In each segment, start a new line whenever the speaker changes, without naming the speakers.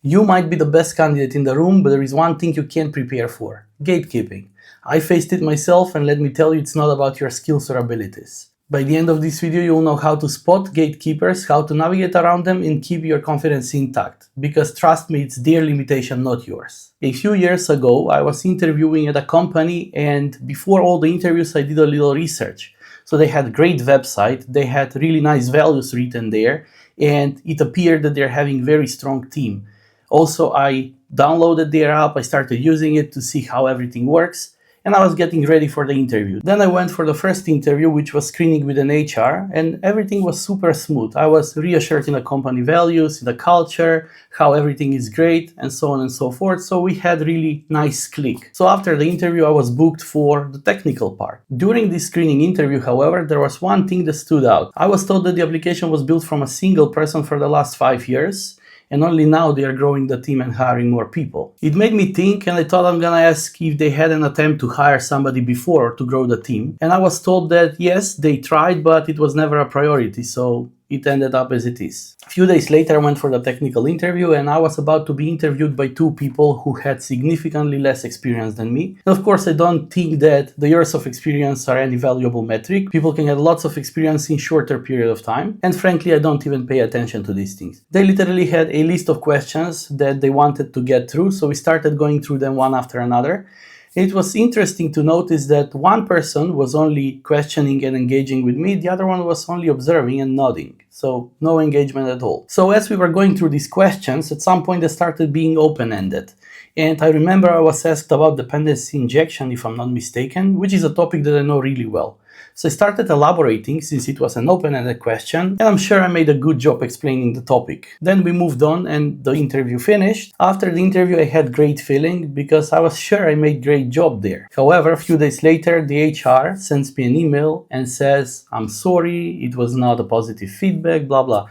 You might be the best candidate in the room, but there is one thing you can't prepare for: gatekeeping. I faced it myself, and let me tell you, it's not about your skills or abilities. By the end of this video, you will know how to spot gatekeepers, how to navigate around them, and keep your confidence intact. Because trust me, it's their limitation, not yours. A few years ago, I was interviewing at a company, and before all the interviews, I did a little research. So they had a great website, they had really nice values written there, and it appeared that they're having a very strong team. Also, I downloaded their app, I started using it to see how everything works, and I was getting ready for the interview. Then I went for the first interview, which was screening with an HR, and everything was super smooth. I was reassured in the company values, in the culture, how everything is great, and so on and so forth. So we had really nice click. So after the interview, I was booked for the technical part. During this screening interview, however, there was one thing that stood out. I was told that the application was built from a single person for the last 5 years, and only now they are growing the team and hiring more people. It made me think, and I thought I'm gonna ask if they had an attempt to hire somebody before to grow the team. And I was told that yes, they tried, but it was never a priority, so it ended up as it is. A few days later, I went for the technical interview, and I was about to be interviewed by two people who had significantly less experience than me. And of course, I don't think that the years of experience are any valuable metric. People can get lots of experience in shorter period of time. And frankly, I don't even pay attention to these things. They literally had a list of questions that they wanted to get through, so we started going through them one after another. It was interesting to notice that one person was only questioning and engaging with me, the other one was only observing and nodding. So no engagement at all. So as we were going through these questions, at some point they started being open-ended. And I remember I was asked about dependency injection, if I'm not mistaken, which is a topic that I know really well. So I started elaborating since it was an open-ended question, and I'm sure I made a good job explaining the topic. Then we moved on and the interview finished. After the interview, I had great feeling because I was sure I made great job there. However, a few days later, the HR sends me an email and says, "I'm sorry, it was not a positive feedback, blah, blah."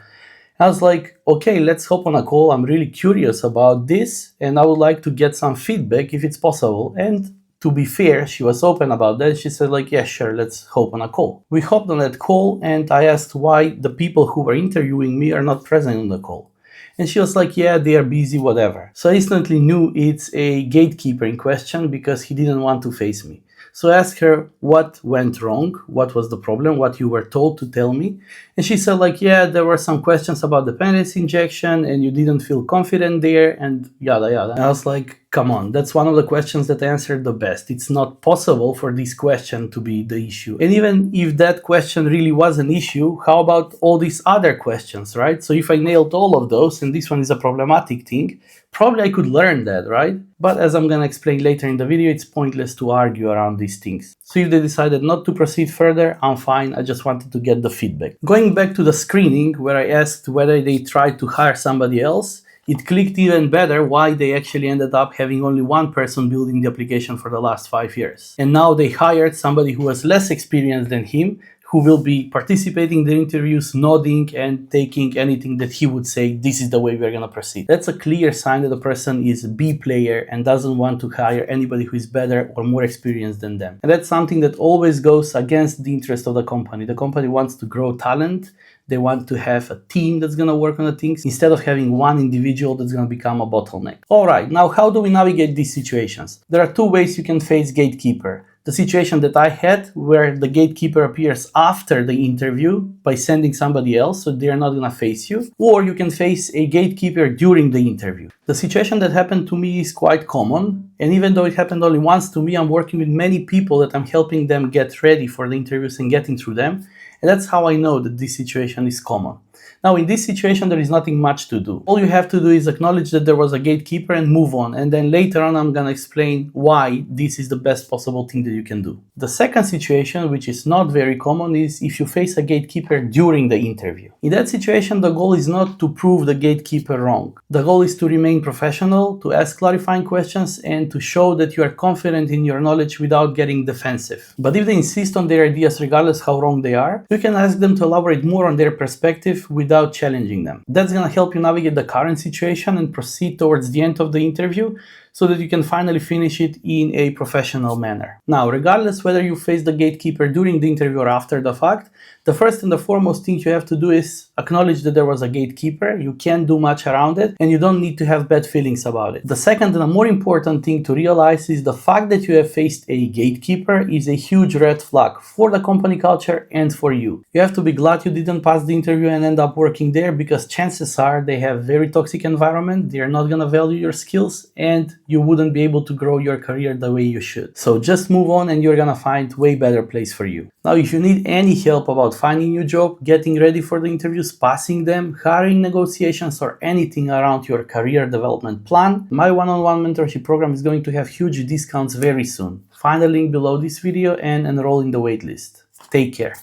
I was like, okay, let's hop on a call. I'm really curious about this and I would like to get some feedback if it's possible. And to be fair, she was open about that. She said like, yeah, sure, let's hop on a call. We hopped on that call and I asked why the people who were interviewing me are not present on the call. And she was like, yeah, they are busy, whatever. So I instantly knew it's a gatekeeper in question because he didn't want to face me. So I asked her what went wrong, what was the problem, what you were told to tell me. And she said like, yeah, there were some questions about dependency injection and you didn't feel confident there and yada yada. And I was like, come on, that's one of the questions that I answered the best. It's not possible for this question to be the issue. And even if that question really was an issue, how about all these other questions, right? So if I nailed all of those and this one is a problematic thing, probably I could learn that, right? But as I'm gonna explain later in the video, it's pointless to argue around these things. So if they decided not to proceed further, I'm fine, I just wanted to get the feedback. Going back to the screening, where I asked whether they tried to hire somebody else, it clicked even better why they actually ended up having only one person building the application for the last 5 years. And now they hired somebody who has less experience than him, who will be participating in the interviews, nodding and taking anything that he would say, this is the way we're gonna proceed. That's a clear sign that the person is a B player and doesn't want to hire anybody who is better or more experienced than them. And that's something that always goes against the interest of the company. The company wants to grow talent. They want to have a team that's gonna work on the things instead of having one individual that's gonna become a bottleneck. All right, now how do we navigate these situations? There are two ways you can face gatekeeper. The situation that I had where the gatekeeper appears after the interview by sending somebody else, so they're not gonna face you, or you can face a gatekeeper during the interview. The situation that happened to me is quite common, and even though it happened only once to me, I'm working with many people that I'm helping them get ready for the interviews and getting through them, and that's how I know that this situation is common. Now, in this situation, there is nothing much to do. All you have to do is acknowledge that there was a gatekeeper and move on. And then later on, I'm gonna explain why this is the best possible thing that you can do. The second situation, which is not very common, is if you face a gatekeeper during the interview. In that situation, the goal is not to prove the gatekeeper wrong. The goal is to remain professional, to ask clarifying questions, and to show that you are confident in your knowledge without getting defensive. But if they insist on their ideas, regardless how wrong they are, you can ask them to elaborate more on their perspective without challenging them. That's gonna help you navigate the current situation and proceed towards the end of the interview so that you can finally finish it in a professional manner. Now, regardless whether you face the gatekeeper during the interview or after the fact, The first and the foremost thing you have to do is acknowledge that there was a gatekeeper. You can't do much around it, and you don't need to have bad feelings about it. The second and a more important thing to realize is the fact that you have faced a gatekeeper is a huge red flag for the company culture and for you. You have to be glad you didn't pass the interview and end up working there, because chances are they have very toxic environment, they're not gonna value your skills, and you wouldn't be able to grow your career the way you should. So just move on and you're gonna find way better place for you. Now, if you need any help about finding a new job, getting ready for the interviews, passing them, hiring negotiations, or anything around your career development plan, my one-on-one mentorship program is going to have huge discounts very soon. Find the link below this video and enroll in the waitlist. Take care.